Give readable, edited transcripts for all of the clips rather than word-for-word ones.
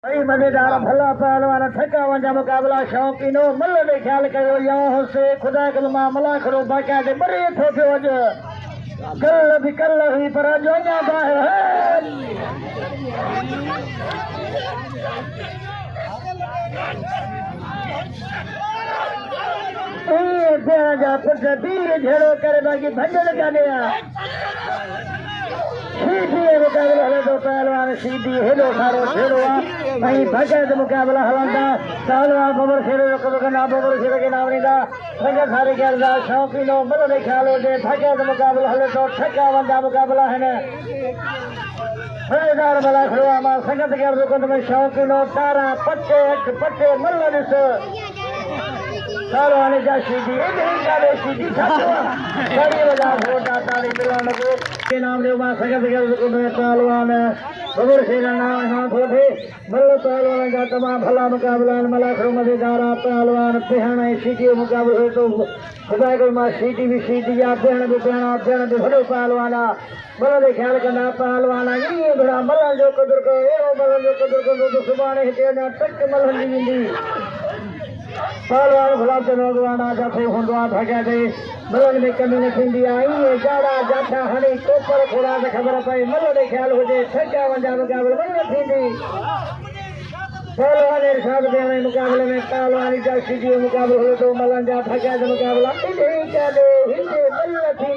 भाई मजेदार भला पहलवान ठका वंजा मुकाबला शौकीनो मल दे ख्याल कयो यहाँ से खुदा कलमा मला करो बाका दे बड़े ठोके वज कल भी कल हुई पर जोया बाहर है ए बेजा पुट तीर झेड़ो करे बाकी भजन का दिया सीधी मुकाबला हले तो पहलवान सीधी हेलो सारो खेड़वा भाई भगत मुकाबला हलंदा पहलवान बबर खेड़े को ना बबर खेड़े के नाम नीदा भगत सारे करदा शौकीनो मल दे ख्याल दे भगत मुकाबला हले तो ठका वंदा मुकाबला है ने मजेदार भला खड़वा मा संगत कर को में शौकीनो तारा पट्टे मल दिस सारो आने जा सीधी इधर काले सीधी छावा बड़ी वजह होता ताली मिलाने को के नाम रे मा संगत कर को में पहलवान बबर खेड़ा नाम हाथ उठे मल्ल पहलवान का तमाम भला मुकाबला मला खड़ो मजेदार पहलवान पहना सीधी मुकाबला हो तो खुदा को मा सीधी भी सीधी या पहन भी भलो पहलवाना मल दे ख्याल करना पहलवाना ये बड़ा मल जो कदर को एरो मल जो कदर को तो सुबाने हिते ना तक मल हंदी पहलवान गुलाब चंद भगवान जाते हुआ भगा दे मलन में कमी न थी आई है जाड़ा जाठा हनी कोपर खोड़ा से खबर पाई मल दे ख्याल हो जाए ठका वंजा मुकाबले मन थी पहलवान इरशाद देने मुकाबले में पहलवानी जा सीधी मुकाबले हो तो मलन जा ठका से मुकाबला इधर चले हिंदे मल थी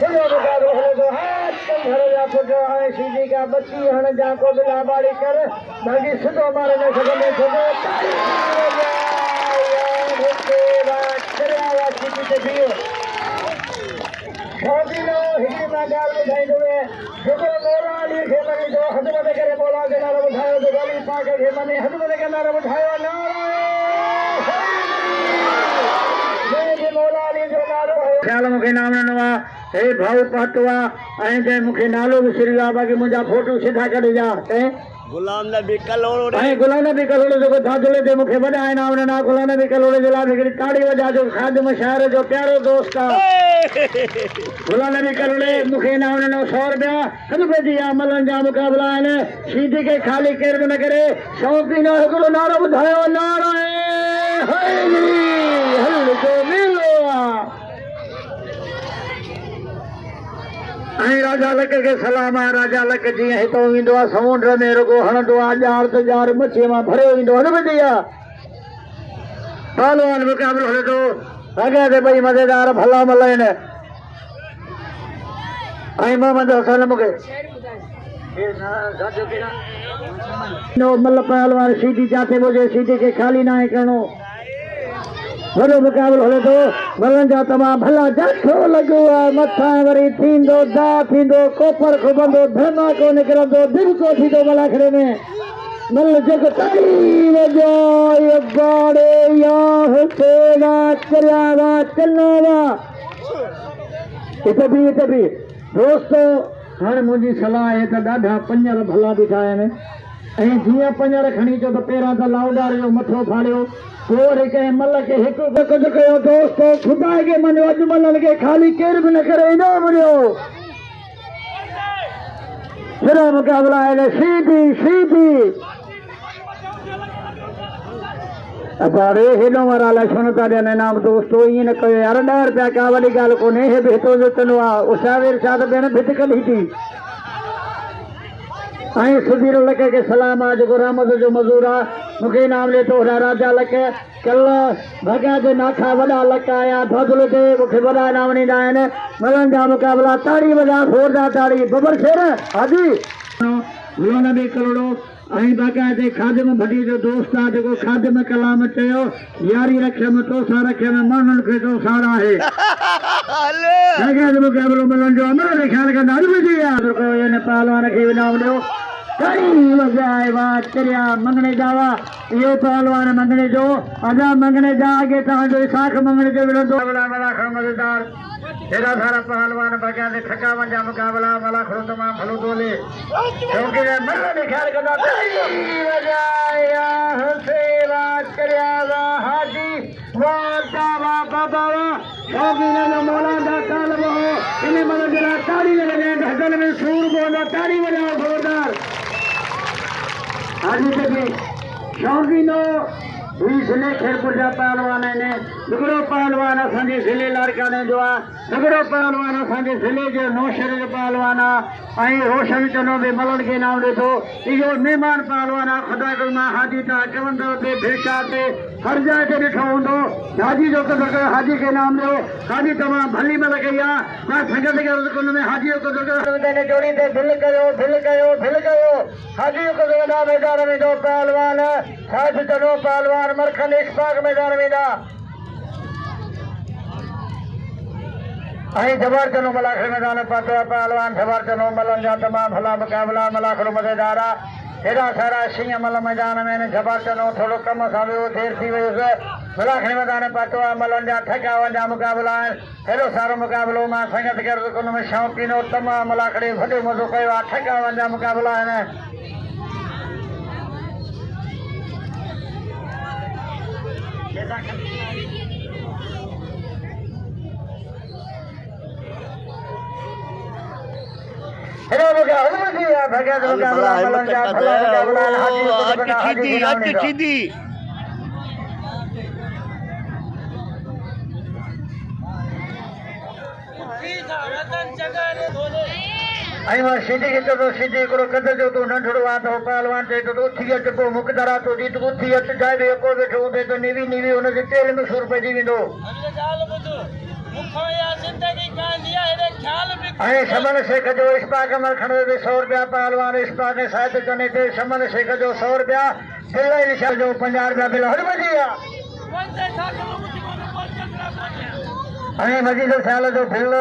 चलो मुकाबले हो तो हाथ कम भर जा पुटो है सीधी का बच्ची हन जा को बिला बाड़ी कर बाकी सुतो मारे ने सगले छोड़ो शौकीनो हिंदी में गाल बुझाई दुए जुगो मोला अली के मनी जो हजमत करे मोला के नारा उठायो तो गली पाके के मनी हजमत के नारा उठायो नारा मोला अली जो नारो है ख्याल मुखे नाम नवा हे भाऊ पटवा ऐं जे मुखे नालो भी श्री बाबा के मुंजा फोटो सीधा कर जा गुलाम नबी कलोड़े ऐं गुलाम नबी कलोड़े जो धाजले दे मुखे बड़ा है नाम ना गुलाम नबी कलोड़े जला बिगड़ी ताड़ी वजा जो खादिम शहर जो प्यारो दोस्त गुलाम नबी कलोड़े मुखे नाम ना 100 रुपया हद पे दिया मलन जा मुकाबला है सीधी के खाली केर न करे शौकीनो हिकड़ो नारो बुधायो नारो हरी हल जो मिलो राजा लक के सलाम है राजा लक जी हितो ईंदो आहे समुंड में रुगो हणंदो आहे जार त जार मच्छी मां भरियो ईंदो आहे न बढ़िया पहलवान मुकाबलो हले तो अॻे ते भई मज़ेदार भला मल आहिनि ऐं मोहम्मद हसन मूंखे मल पहलवान सीधी जाते मुझे सीधी के खाली ना करणो वॾो मुकाबलो हले तो मलन जा तमाम भला जाठो लॻो आहे मथां वरी थींदो दा थींदो कोपर खुबंदो धमाको निकिरंदो दिलको थींदो मलाखड़े में मल जग ताड़ी वॼो ये बाड़े या हुसेवा चरियावा चलवा हिते बि दोस्तो हाणे मुंहिंजी सलाह आहे त ॾाढा पंजर भला बीठा आहिनि ऐं जीअं पंजर खणी अचो त पहिरां त लाउडार जो मथो फाड़ियो पोइ कंहिं मल खे हिकु कुझु कयो दोस्तो खुदा के मञो अॼु मलनि खे खाली केर बि न करे इनाम ॾियो सिरा मुकाबला आहिनि सीधी अरे हेॾो वारा लक्षण था ॾियनि इनाम दोस्तो ईअं न कयो यार 10 रुपया का वॾी ॻाल्हि कोन्हे हे बि हितो जो आहे उषावेर छा त भेण भिटकल ई थी ऐं सुधीर लक के सलाम आहे जेको रहमत जो मज़ूर आहे मूंखे इनाम ले तो राजा लक कल भॻा जे नाखा वॾा लक आया धोधल ते मूंखे वॾा इनाम ॾींदा आहिनि मलन जा मुकाबला ताड़ी वॼा ज़ोरदार ताड़ी बबर शेर हाजी गुलाम नबी कलोड़ो ऐं बाक़ाइदे खादिम भटी जो दोस्त आहे जेको खादिम कलाम चयो यारी रखियमि तोसां रखियमि माण्हुनि खे तोसां आहे मुकाबलो मलन जो अमर खे ख्याल कंदा पहलवान खे इनाम ॾियो कई वजाए वाह चरिया मंगने जावा ये पहलवान मंगने जो अजा मंगने जा आगे तव्हांजो साख मंगने जो विढ़ंदो मला खड़ो मज़ेदार हेॾा सारा पहलवान भॻा ते ठका वंजा मुकाबला मला खड़ो तमामु भलो तोले क्योंकि मल ने ख्याल कंदा वजाया हुसेवा चरिया वाह हाजी वाह बाबा क्योंकि ने मौला दा तालब हो इन मल जला ताड़ी लगे ढकन में सूर बोला ताड़ी वजाओ जोरदार हाजी तक शौकीनो जिले खेरपुर जा पहलवान ने हिकिड़ो पहलवान असांजे जिले लाड़काने जो आहे हिकिड़ो पहलवान असांजे जिले जो नौशहर जो पहलवान आहे ऐं रोशन चनो बि मलण खे इनाम ॾिठो इहो महिमान पहलवान आहे ख़ुदा करे मां हाजी था चवंदव ते भिरशा ते हर जाइ ते ॾिठो हूंदो हाजी जो कदुरु कयो हाजी खे इनाम ॾियो हाजी तमामु भली मल कई आहे मां संगत खे हुन में हाजी जो कदुरु कयो जोड़ी ते दिलि कयो हाजी जो कदुरु वॾा मैदान में जो पहलवान साहिब चनो पहलवान मरखन इश्फाक मैदान में जबर चनो मलाखड़ मैदान पातो पहलवान जबर चनो मलन जा तमाम भला मुकाबला मलाखड़ो मज़ेदार आहे हेॾा सारा शींहं मल मैदान में जबर चनो थोरो कम सां वियो देर थी वयुसि मलाखड़ मैदान पातो आहे मलन जा ठकावन जा मुकाबला आहिनि हेॾो सारो मुकाबलो मां संगत खे हुन में शौक़ीनो तमामु मलाखड़े वॾो मज़ो कयो आहे ठकावन जा मुकाबला आहिनि सीधी सीधी हिकिड़ो कदर जो तूं नंढड़ो आहे त पहलवान चए थो उथी अच पोइ मुक़दर आहे तो जीत उथी अच जाए को वेठो हूंदे त नीवी नीवी हुनजे तेल में सूर पइजी वेंदो शमन शेख जो इश्फाक मरखण जो 100 रुपया पहलवान इश्फाक साहिब चने ते शमन शेख जो 100 रुपया दिल निशा जो 50 रुपया बिल हर बजी आहे मजीद ख्याल जो बिल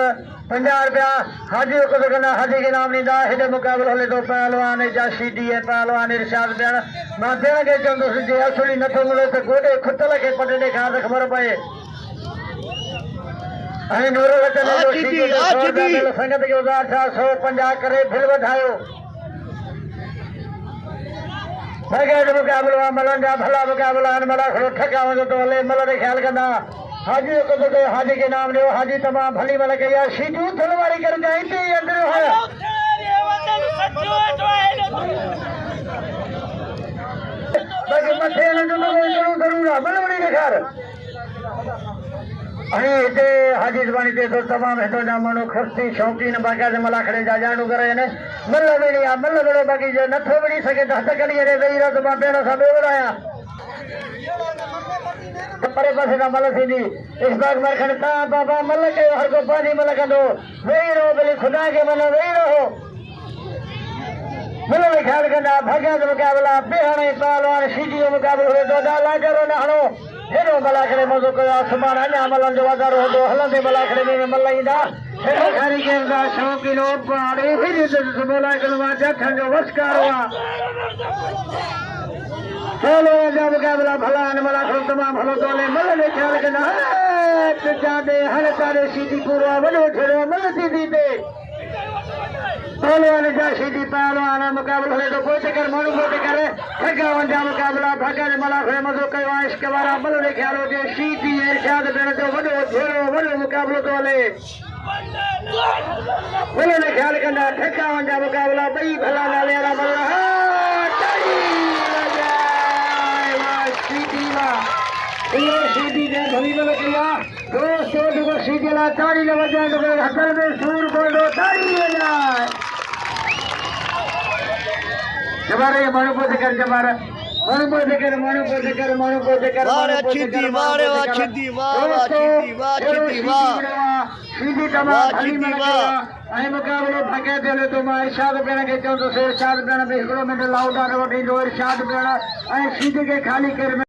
50 रुपया हाजी हाजी के नाम ॾींदा हेॾे मुक़ाबिलो हले थो पहलवान जा सीधी ऐं पहलवान इरशाद ॾियण मां ॾियण खे चवंदुसि जे असुली नथो मिले त गोॾे खुटल खे पट ॾेखार त ख़बर पए नूर वचन संगत खे उधार छा 150 करे बिल वधायो मुक़ाबिलो आहे मलनि जा भला मुक़ाबिला आहिनि मलाखड़ो ठकावन जो थो हले मल ते ख़्यालु कंदा हाजी जो कदुरु कयो हाजी खे नाम ॾियो हाजी तमामु भली मल कई आहे सीटियूं थियण वारी करे हिते ई अंदरि मथे ज़रूरु आहे भले वॾी ॾेखार हिते हाजी ज़बानी ते थो तमामु हितां जा माण्हू ख़ुशि शौक़ीन बाक़ाइदे मलाखड़े जा ॼाणू करे आहिनि मल विड़ी आहे मल विड़ो बाक़ी जे नथो विड़ी सघे त हथ कढी करे वेही रहो त मां भेण सां ॿियो विड़ायां परे पासे खां मल थींदी इश्फाक मरखण तव्हां बाबा मल कयो हर को पंहिंजी मल कंदो वेही रहो भली ख़ुदा खे मनो वेही रहो मल में ख़्यालु कंदा भाॻियां जो मुक़ाबिला बेहण पहलवान सीधी जो मुक़ाबिलो हुजे थो लाजरो न हणो हेॾो मलाखड़े मज़ो कयो आहे सुभाणे अञा मलनि जो वाधारो हूंदो हलंदे मलाखड़े में मल ईंदा हेॾो कारीगर जा शौक़ीनो जथनि जो वसकारो आहे मुक़ाबिला भला आहिनि मलाखड़ो तमामु भलो थो हले मल में ख़्यालु कंदा हर तारे सीधी पूरो आहे वॾो थियो मल सीधी ते पहलवान जा सीधी पहलवान मुक़ाबिलो हले थो पोइ चकर माण्हू पोइ करे ठकावन जा मुक़ाबिला भाॻा जे मलाखड़े मज़ो कयो आहे इश्क वारा मल में ख़्यालु हुजे सीधी इरशाद भेण जो वॾो मुक़ाबिलो थो हले मल में ख़्यालु कंदा ठकावन जा मुक़ाबिला ॿई भला नाले वारा मल सीधी ने भली मल कई आहे दोस्तो जेको सीधी लाइ ताड़ी न वॼाइण हथनि में सूर पवंदो ताड़ी वॼाए जबर माण्हू पोइ कर जबर माण्हू पोइ कर माण्हू पोइ कर माण्हू पोइ कर सीधी तमामु भली मल कई आहे ऐं मुक़ाबिलो बाक़ाइदे हले थो मां इरशाद भेण खे चवंदुसि इरशाद भेण में हिकिड़ो मिंट लाउड आहे वठी ईंदो इरशाद भेण ऐं सीधी खे ख़ाली करे